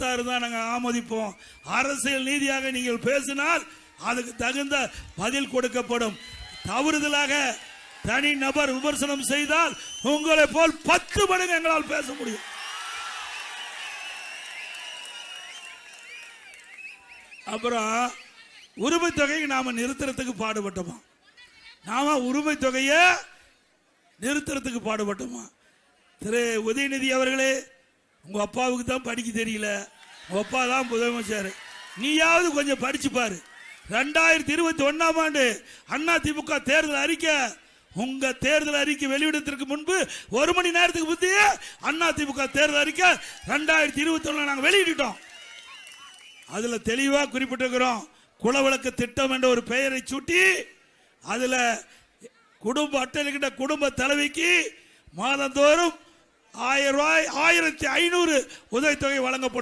தான் நாங்கள் ஆமோதிப்போம். அரசியல் நீதியாக நீங்கள் பேசினால் அதுக்கு தகுந்த பதில் கொடுக்கப்படும். தவறுதலாக தனி நபர் விமர்சனம் செய்தால் உங்களை போல் 10 மடங்கு எங்களால் பேச முடியும். அப்புறம் உரிமை தொகையை நாம நிறுத்துறதுக்கு பாடுபட்டோமா? நாம உரிமை தொகையை நிறுத்துறதுக்கு பாடுபட்டோமா? திரு உதயநிதி அவர்களே, உங்க அப்பாவுக்கு தான் படிக்க தெரியல, உங்க அப்பா தான் முதலமைச்சர், நீயாவது கொஞ்சம் படிச்சு பாரு. 2021ஆம் ஆண்டு அதிமுக தேர்தல் அறிக்கை, உங்க தேர்தல் அறிக்கை வெளியிடத்திற்கு முன்பு 1 மணி நேரத்துக்கு முந்தைய அதிமுக தேர்தல் அறிக்கை 2021 நாங்கள் வெளியிட்டோம். அதுல தெளிவா குறிப்பிட்டிருக்கிறோம். குலவிளக்கு திட்டம் என்ற ஒரு பெயரை சூட்டி அதுல குடும்ப அட்டையிட்ட குடும்ப தலைவிக்கு மாதந்தோறும் 1000 ரூபாய் 1500 உதவித்தொகை வழங்கப்படும்.